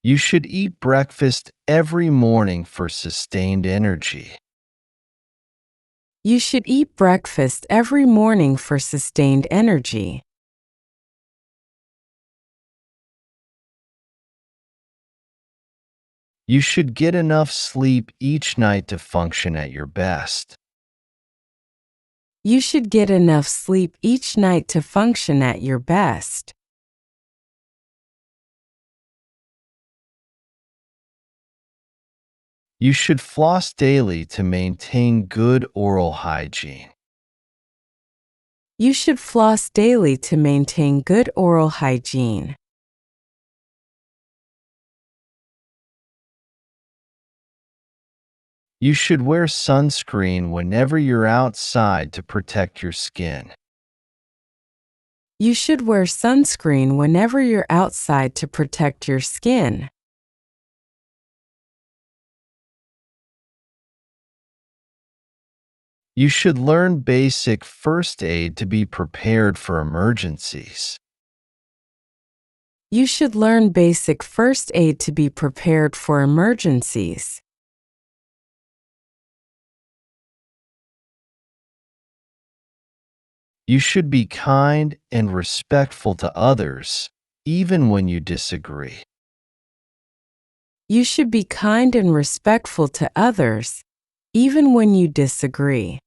You should eat breakfast every morning for sustained energy. You should eat breakfast every morning for sustained energy. You should get enough sleep each night to function at your best. You should get enough sleep each night to function at your best. You should floss daily to maintain good oral hygiene. You should floss daily to maintain good oral hygiene. You should wear sunscreen whenever you're outside to protect your skin. You should wear sunscreen whenever you're outside to protect your skin. You should learn basic first aid to be prepared for emergencies. You should learn basic first aid to be prepared for emergencies. You should be kind and respectful to others, even when you disagree. You should be kind and respectful to others, even when you disagree.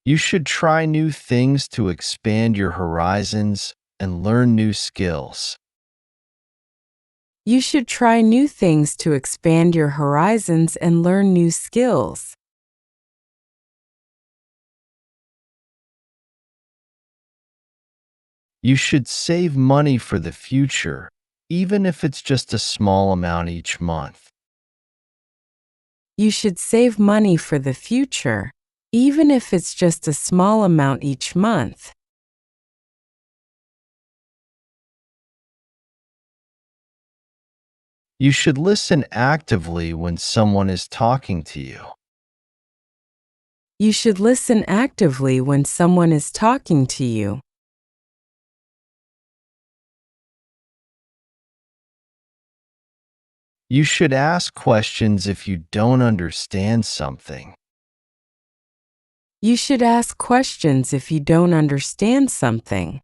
You should try new things to expand your horizons and learn new skills. You should try new things to expand your horizons and learn new skills. You should save money for the future, even if it's just a small amount each month. You should save money for the future, even if it's just a small amount each month. You should listen actively when someone is talking to you. You should listen actively when someone is talking to you. You should ask questions if you don't understand something. You should ask questions if you don't understand something.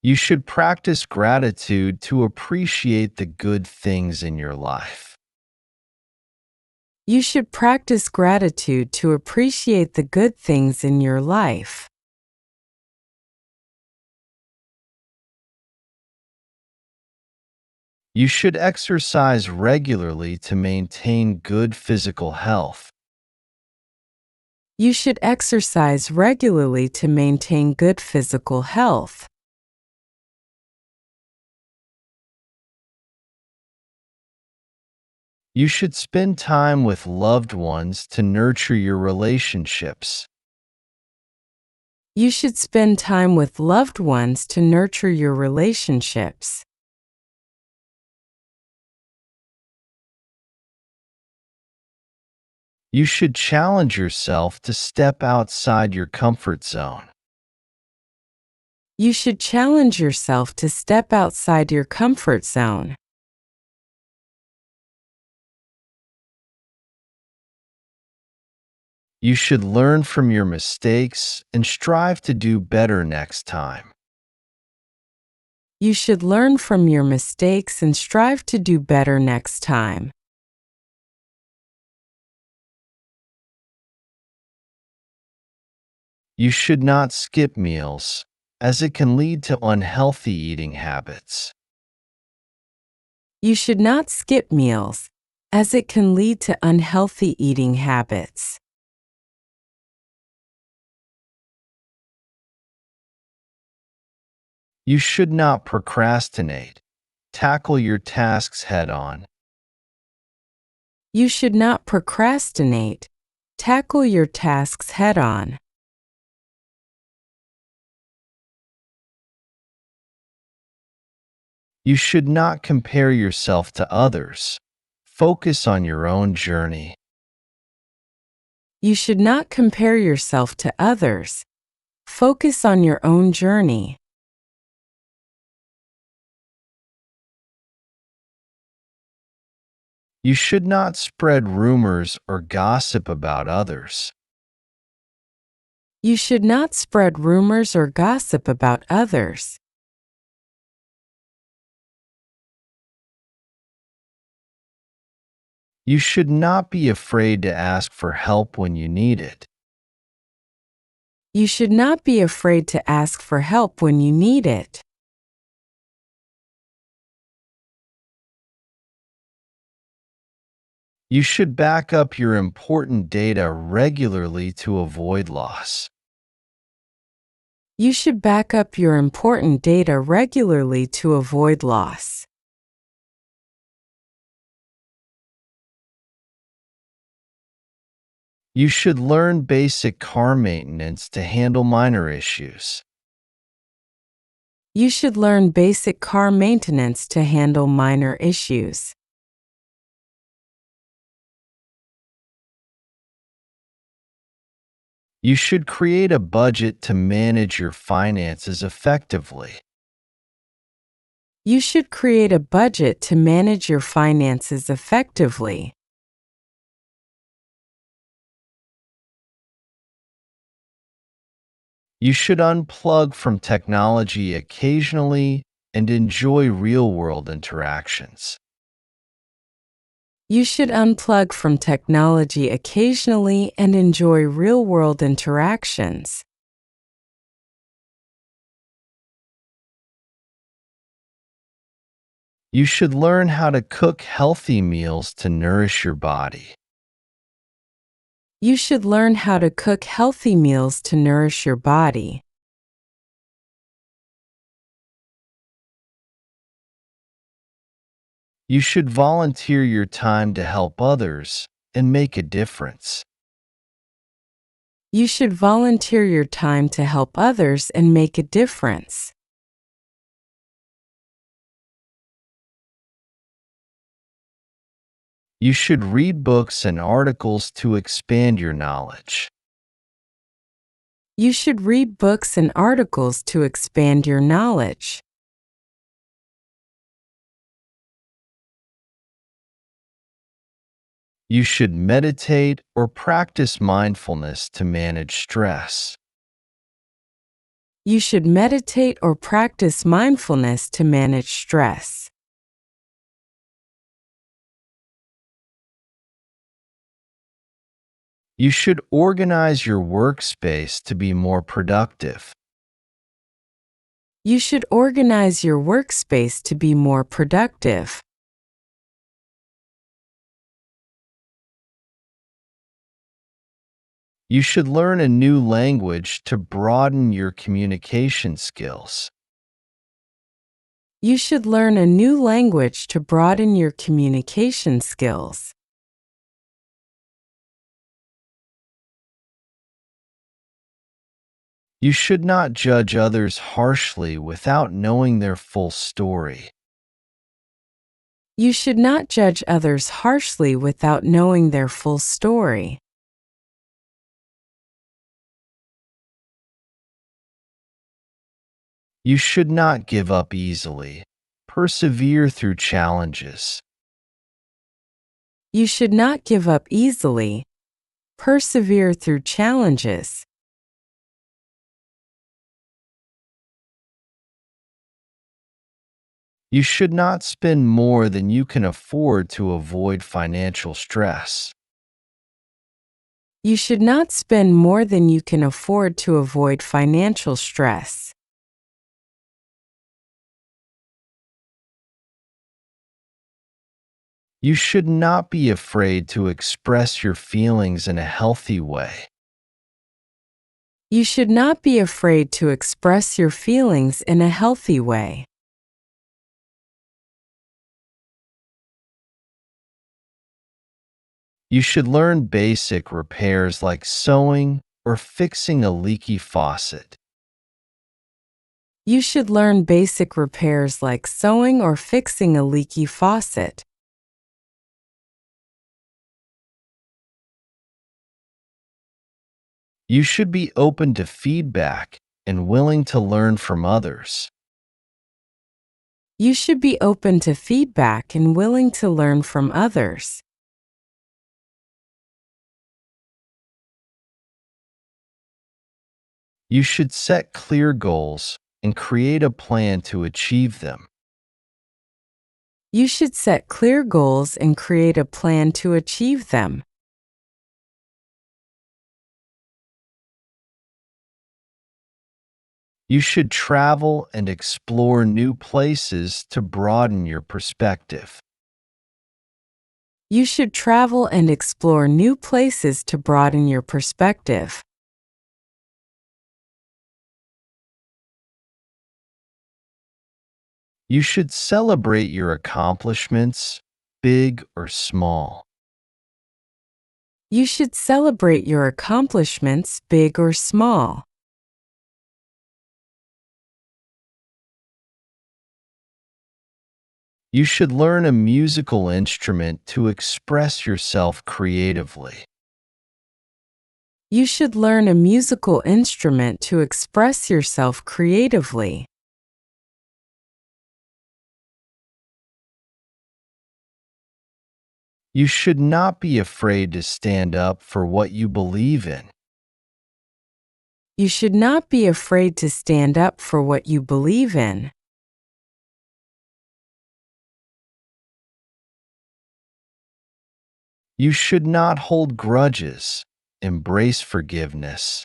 You should practice gratitude to appreciate the good things in your life. You should practice gratitude to appreciate the good things in your life. You should exercise regularly to maintain good physical health. You should exercise regularly to maintain good physical health. You should spend time with loved ones to nurture your relationships. You should spend time with loved ones to nurture your relationships. You should challenge yourself to step outside your comfort zone. You should challenge yourself to step outside your comfort zone. You should learn from your mistakes and strive to do better next time. You should learn from your mistakes and strive to do better next time. You should not skip meals, as it can lead to unhealthy eating habits. You should not skip meals, as it can lead to unhealthy eating habits. You should not procrastinate. Tackle your tasks head on. You should not procrastinate. Tackle your tasks head on. You should not compare yourself to others. Focus on your own journey. You should not compare yourself to others. Focus on your own journey. You should not spread rumors or gossip about others. You should not spread rumors or gossip about others. You should not be afraid to ask for help when you need it. You should not be afraid to ask for help when you need it. You should back up your important data regularly to avoid loss. You should back up your important data regularly to avoid loss. You should learn basic car maintenance to handle minor issues. You should learn basic car maintenance to handle minor issues. You should create a budget to manage your finances effectively. You should create a budget to manage your finances effectively. You should unplug from technology occasionally and enjoy real world interactions. You should unplug from technology occasionally and enjoy real world interactions. You should learn how to cook healthy meals to nourish your body. You should learn how to cook healthy meals to nourish your body. You should volunteer your time to help others and make a difference. You should volunteer your time to help others and make a difference. You should read books and articles to expand your knowledge. You should read books and articles to expand your knowledge. You should meditate or practice mindfulness to manage stress. You should meditate or practice mindfulness to manage stress. You should organize your workspace to be more productive. You should organize your workspace to be more productive. You should learn a new language to broaden your communication skills. You should learn a new language to broaden your communication skills. You should not judge others harshly without knowing their full story. You should not judge others harshly without knowing their full story. You should not give up easily. Persevere through challenges. You should not give up easily. Persevere through challenges. You should not spend more than you can afford to avoid financial stress. You should not spend more than you can afford to avoid financial stress. You should not be afraid to express your feelings in a healthy way. You should not be afraid to express your feelings in a healthy way. You should learn basic repairs like sewing or fixing a leaky faucet. You should learn basic repairs like sewing or fixing a leaky faucet. You should be open to feedback and willing to learn from others. You should be open to feedback and willing to learn from others. You should set clear goals and create a plan to achieve them. You should set clear goals and create a plan to achieve them. You should travel and explore new places to broaden your perspective. You should travel and explore new places to broaden your perspective. You should celebrate your accomplishments, big or small. You should celebrate your accomplishments, big or small. You should learn a musical instrument to express yourself creatively. You should learn a musical instrument to express yourself creatively. You should not be afraid to stand up for what you believe in. You should not be afraid to stand up for what you believe in. You should not hold grudges. Embrace forgiveness.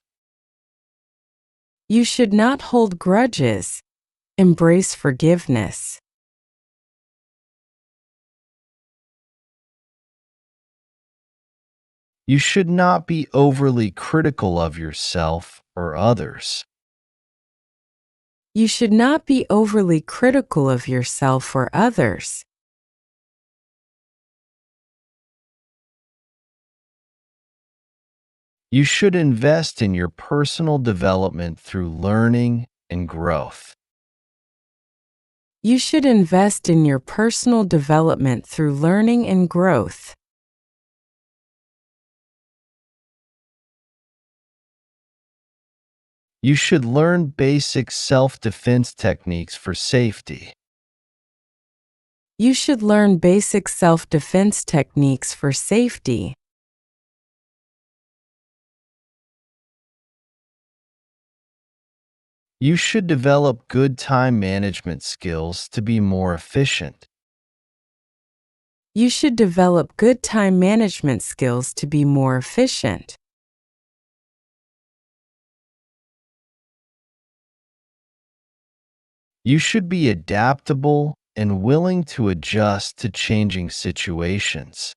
You should not hold grudges. Embrace forgiveness. You should not be overly critical of yourself or others. You should not be overly critical of yourself or others. You should invest in your personal development through learning and growth. You should invest in your personal development through learning and growth. You should learn basic self-defense techniques for safety. You should learn basic self-defense techniques for safety. You should develop good time management skills to be more efficient. You should develop good time management skills to be more efficient. You should be adaptable and willing to adjust to changing situations.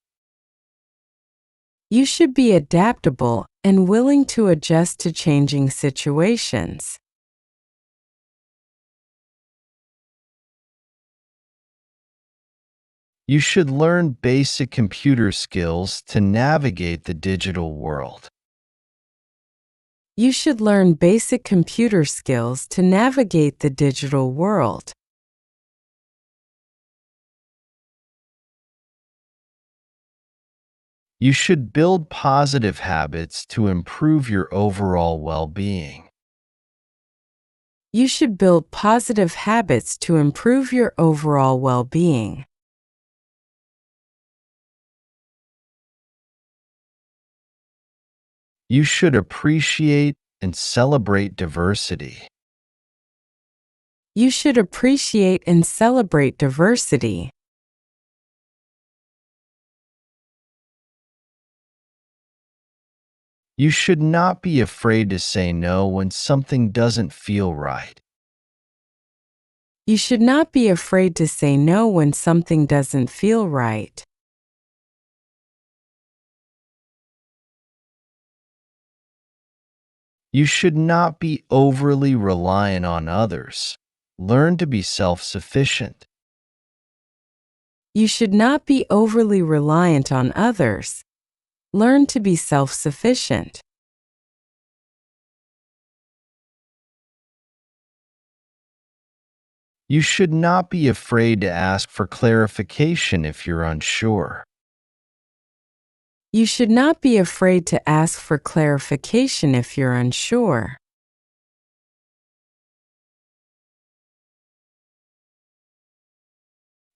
You should be adaptable and willing to adjust to changing situations. You should learn basic computer skills to navigate the digital world. You should learn basic computer skills to navigate the digital world. You should build positive habits to improve your overall well-being. You should build positive habits to improve your overall well-being. You should appreciate and celebrate diversity. You should appreciate and celebrate diversity. You should not be afraid to say no when something doesn't feel right. You should not be afraid to say no when something doesn't feel right. You should not be overly reliant on others. Learn to be self-sufficient. You should not be overly reliant on others. Learn to be self-sufficient. You should not be afraid to ask for clarification if you're unsure. You should not be afraid to ask for clarification if you're unsure.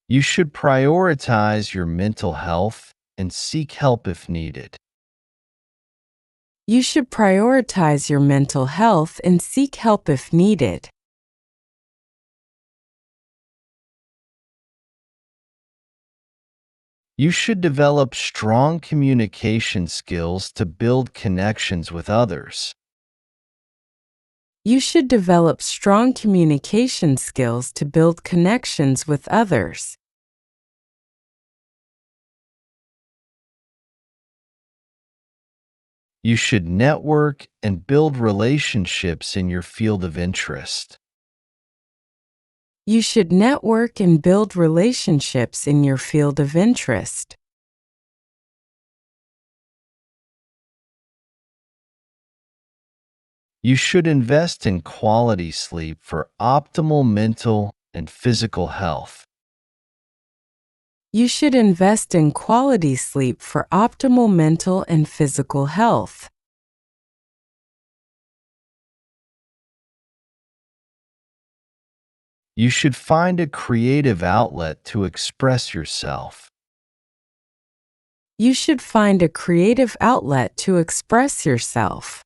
You should prioritize your mental health and seek help if needed. You should prioritize your mental health and seek help if needed. You should develop strong communication skills to build connections with others. You should develop strong communication skills to build connections with others. You should network and build relationships in your field of interest. You should network and build relationships in your field of interest. You should invest in quality sleep for optimal mental and physical health. You should invest in quality sleep for optimal mental and physical health. You should find a creative outlet to express yourself. You should find a creative outlet to express yourself.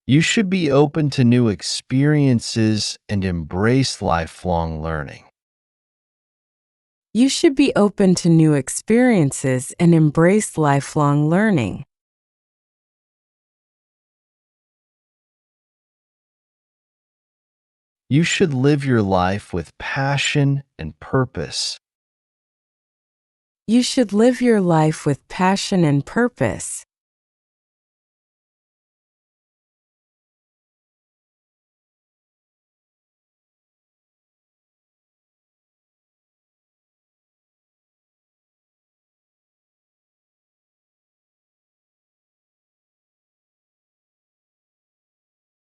You should be open to new experiences and embrace lifelong learning. You should be open to new experiences and embrace lifelong learning. You should live your life with passion and purpose. You should live your life with passion and purpose.